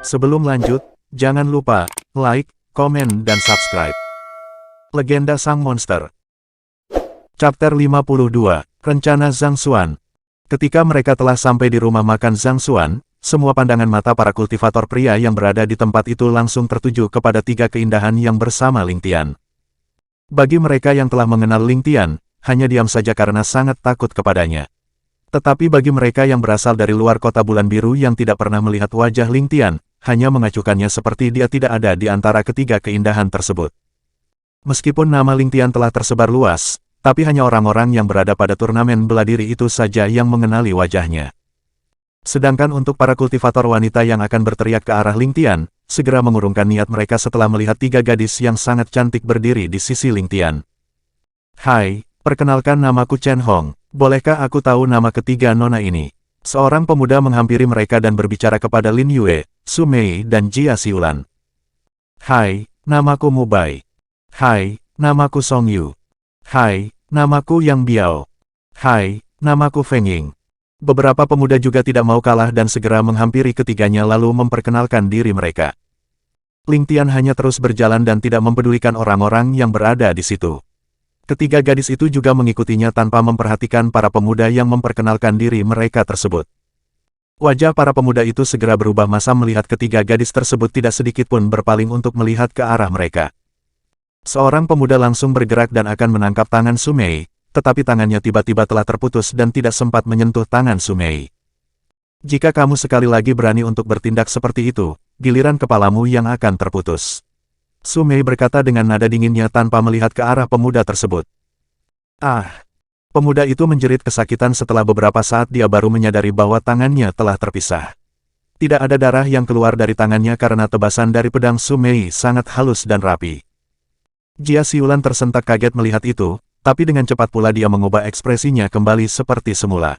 Sebelum lanjut, jangan lupa like, komen, dan subscribe. Legenda Sang Monster. Chapter 52, Rencana Zhang Xuan. Ketika mereka telah sampai di rumah makan Zhang Xuan, semua pandangan mata para kultivator pria yang berada di tempat itu langsung tertuju kepada tiga keindahan yang bersama Ling Tian. Bagi mereka yang telah mengenal Ling Tian, hanya diam saja karena sangat takut kepadanya. Tetapi bagi mereka yang berasal dari luar kota bulan biru yang tidak pernah melihat wajah Ling Tian, hanya mengacuhkannya seperti dia tidak ada di antara ketiga keindahan tersebut. Meskipun nama Ling Tian telah tersebar luas, tapi hanya orang-orang yang berada pada turnamen bela diri itu saja yang mengenali wajahnya. Sedangkan untuk para kultivator wanita yang akan berteriak ke arah Ling Tian, segera mengurungkan niat mereka setelah melihat tiga gadis yang sangat cantik berdiri di sisi Ling Tian. Hai, perkenalkan namaku Chen Hong. Bolehkah aku tahu nama ketiga nona ini? Seorang pemuda menghampiri mereka dan berbicara kepada Lin Yue, Su Mei, dan Jia Xiulan. Hai, namaku Mu Bai. Hai, namaku Song Yu. Hai, namaku Yang Biao. Hai, namaku Feng Ying. Beberapa pemuda juga tidak mau kalah dan segera menghampiri ketiganya lalu memperkenalkan diri mereka. Ling Tian hanya terus berjalan dan tidak mempedulikan orang-orang yang berada di situ. Ketiga gadis itu juga mengikutinya tanpa memperhatikan para pemuda yang memperkenalkan diri mereka tersebut. Wajah para pemuda itu segera berubah masam melihat ketiga gadis tersebut tidak sedikit pun berpaling untuk melihat ke arah mereka. Seorang pemuda langsung bergerak dan akan menangkap tangan Su Mei, tetapi tangannya tiba-tiba telah terputus dan tidak sempat menyentuh tangan Su Mei. Jika kamu sekali lagi berani untuk bertindak seperti itu, giliran kepalamu yang akan terputus. Su Mei berkata dengan nada dinginnya tanpa melihat ke arah pemuda tersebut. Ah! Pemuda itu menjerit kesakitan setelah beberapa saat dia baru menyadari bahwa tangannya telah terpisah. Tidak ada darah yang keluar dari tangannya karena tebasan dari pedang Su Mei sangat halus dan rapi. Jia Xiulan tersentak kaget melihat itu, tapi dengan cepat pula dia mengubah ekspresinya kembali seperti semula.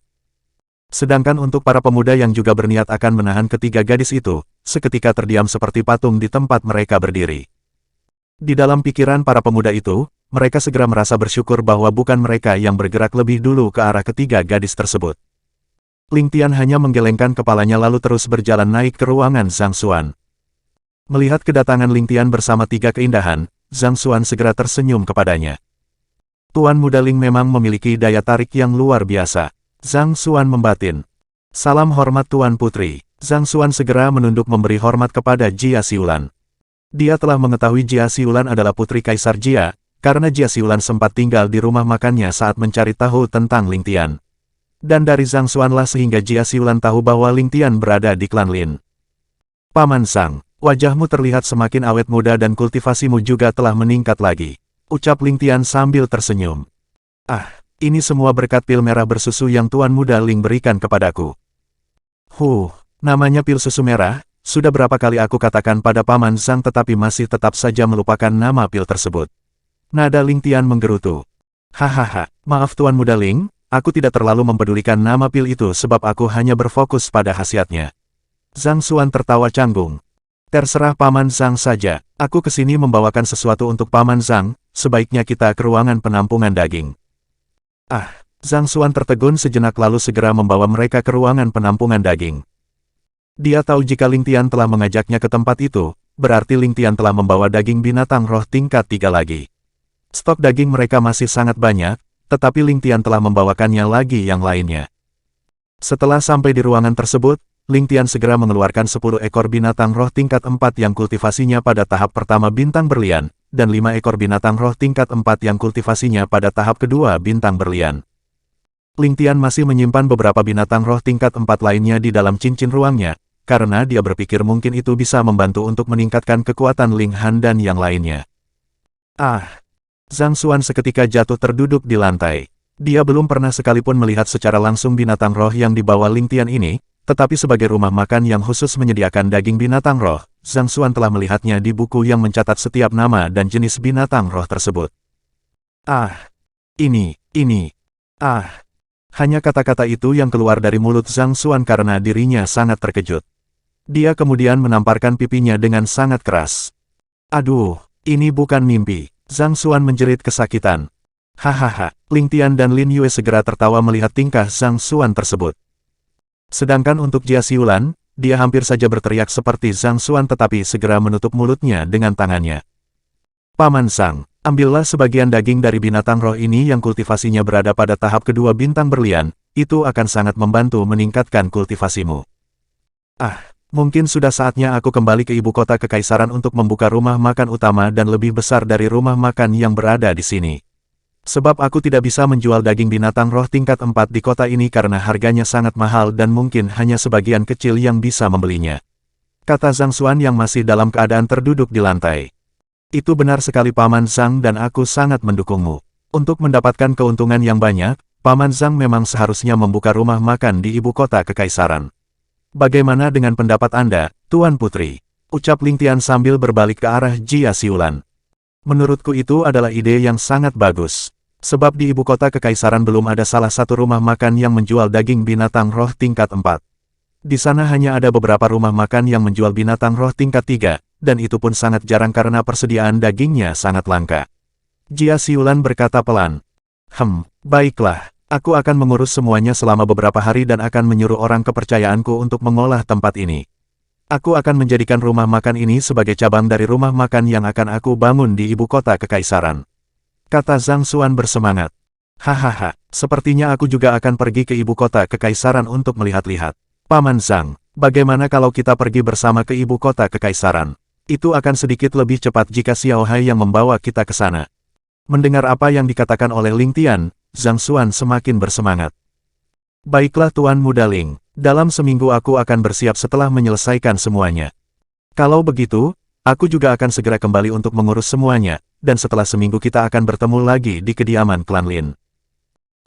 Sedangkan untuk para pemuda yang juga berniat akan menahan ketiga gadis itu, seketika terdiam seperti patung di tempat mereka berdiri. Di dalam pikiran para pemuda itu, mereka segera merasa bersyukur bahwa bukan mereka yang bergerak lebih dulu ke arah ketiga gadis tersebut. Ling Tian hanya menggelengkan kepalanya lalu terus berjalan naik ke ruangan Zhang Xuan. Melihat kedatangan Ling Tian bersama tiga keindahan, Zhang Xuan segera tersenyum kepadanya. Tuan Muda Ling memang memiliki daya tarik yang luar biasa. Zhang Xuan membatin. Salam hormat Tuan Putri. Zhang Xuan segera menunduk memberi hormat kepada Jia Xiulan. Dia telah mengetahui Jia Xiulan adalah putri Kaisar Jia, karena Jia Xiulan sempat tinggal di rumah makannya saat mencari tahu tentang Ling Tian. Dan dari Zhang Xuan lah sehingga Jia Xiulan tahu bahwa Ling Tian berada di klan Lin. Paman Zhang, wajahmu terlihat semakin awet muda dan kultivasimu juga telah meningkat lagi. Ucap Ling Tian sambil tersenyum. Ah, ini semua berkat pil merah bersusu yang Tuan Muda Ling berikan kepadaku. Namanya pil susu merah? Sudah berapa kali aku katakan pada Paman Zhang tetapi masih tetap saja melupakan nama pil tersebut. Nada Ling Tian menggerutu. Hahaha, maaf Tuan Muda Ling, aku tidak terlalu mempedulikan nama pil itu sebab aku hanya berfokus pada khasiatnya. Zhang Xuan tertawa canggung. Terserah Paman Zhang saja, aku kesini membawakan sesuatu untuk Paman Zhang, sebaiknya kita ke ruangan penampungan daging. Ah, Zhang Xuan tertegun sejenak lalu segera membawa mereka ke ruangan penampungan daging. Dia tahu jika Ling Tian telah mengajaknya ke tempat itu, berarti Ling Tian telah membawa daging binatang roh tingkat 3 lagi. Stok daging mereka masih sangat banyak, tetapi Ling Tian telah membawakannya lagi yang lainnya. Setelah sampai di ruangan tersebut, Ling Tian segera mengeluarkan 10 ekor binatang roh tingkat 4 yang kultivasinya pada tahap pertama bintang berlian, dan 5 ekor binatang roh tingkat 4 yang kultivasinya pada tahap kedua bintang berlian. Ling Tian masih menyimpan beberapa binatang roh tingkat 4 lainnya di dalam cincin ruangnya, karena dia berpikir mungkin itu bisa membantu untuk meningkatkan kekuatan Ling Han dan yang lainnya. Ah! Zhang Xuan seketika jatuh terduduk di lantai. Dia belum pernah sekalipun melihat secara langsung binatang roh yang dibawa Ling Tian ini, tetapi sebagai rumah makan yang khusus menyediakan daging binatang roh, Zhang Xuan telah melihatnya di buku yang mencatat setiap nama dan jenis binatang roh tersebut. Ah! Ini. Ah! Hanya kata-kata itu yang keluar dari mulut Zhang Xuan karena dirinya sangat terkejut. Dia kemudian menamparkan pipinya dengan sangat keras. Aduh, ini bukan mimpi. Zhang Xuan menjerit kesakitan. Hahaha, Ling Tian dan Lin Yue segera tertawa melihat tingkah Zhang Xuan tersebut. Sedangkan untuk Jia Xiulan, dia hampir saja berteriak seperti Zhang Xuan tetapi segera menutup mulutnya dengan tangannya. Paman Zhang, ambillah sebagian daging dari binatang roh ini yang kultivasinya berada pada tahap kedua bintang berlian, itu akan sangat membantu meningkatkan kultivasimu. Mungkin sudah saatnya aku kembali ke ibu kota kekaisaran untuk membuka rumah makan utama dan lebih besar dari rumah makan yang berada di sini. Sebab aku tidak bisa menjual daging binatang roh tingkat 4 di kota ini karena harganya sangat mahal dan mungkin hanya sebagian kecil yang bisa membelinya. Kata Zhang Xuan yang masih dalam keadaan terduduk di lantai. Itu benar sekali Paman Zhang dan aku sangat mendukungmu. Untuk mendapatkan keuntungan yang banyak, Paman Zhang memang seharusnya membuka rumah makan di ibu kota kekaisaran. Bagaimana dengan pendapat Anda, Tuan Putri? Ucap Ling Tian sambil berbalik ke arah Jia Xiulan. Menurutku itu adalah ide yang sangat bagus. Sebab di ibu kota kekaisaran belum ada salah satu rumah makan yang menjual daging binatang roh tingkat 4. Di sana hanya ada beberapa rumah makan yang menjual binatang roh tingkat 3, dan itu pun sangat jarang karena persediaan dagingnya sangat langka. Jia Xiulan berkata pelan. Baiklah, aku akan mengurus semuanya selama beberapa hari dan akan menyuruh orang kepercayaanku untuk mengolah tempat ini. Aku akan menjadikan rumah makan ini sebagai cabang dari rumah makan yang akan aku bangun di ibu kota kekaisaran. Kata Zhang Xuan bersemangat. Hahaha, sepertinya aku juga akan pergi ke ibu kota kekaisaran untuk melihat-lihat. Paman Zhang, bagaimana kalau kita pergi bersama ke ibu kota kekaisaran? Itu akan sedikit lebih cepat jika Xiao Hai yang membawa kita ke sana. Mendengar apa yang dikatakan oleh Ling Tian, Zhang Xuan semakin bersemangat. Baiklah Tuan Muda Ling. Dalam seminggu aku akan bersiap setelah menyelesaikan semuanya. Kalau begitu, aku juga akan segera kembali untuk mengurus semuanya, dan setelah seminggu kita akan bertemu lagi di kediaman klan Lin.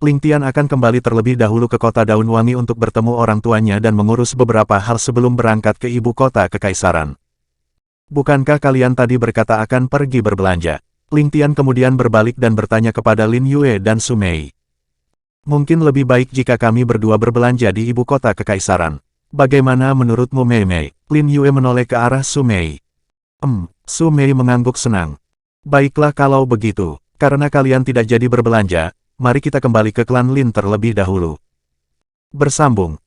Ling Tian akan kembali terlebih dahulu ke kota Daun Wangi untuk bertemu orang tuanya dan mengurus beberapa hal sebelum berangkat ke ibu kota kekaisaran. Bukankah kalian tadi berkata akan pergi berbelanja? Ling Tian kemudian berbalik dan bertanya kepada Lin Yue dan Su Mei. Mungkin lebih baik jika kami berdua berbelanja di ibu kota kekaisaran. Bagaimana menurutmu Mei Mei? Lin Yue menoleh ke arah Su Mei. Su Mei mengangguk senang. Baiklah kalau begitu, karena kalian tidak jadi berbelanja, mari kita kembali ke klan Lin terlebih dahulu. Bersambung,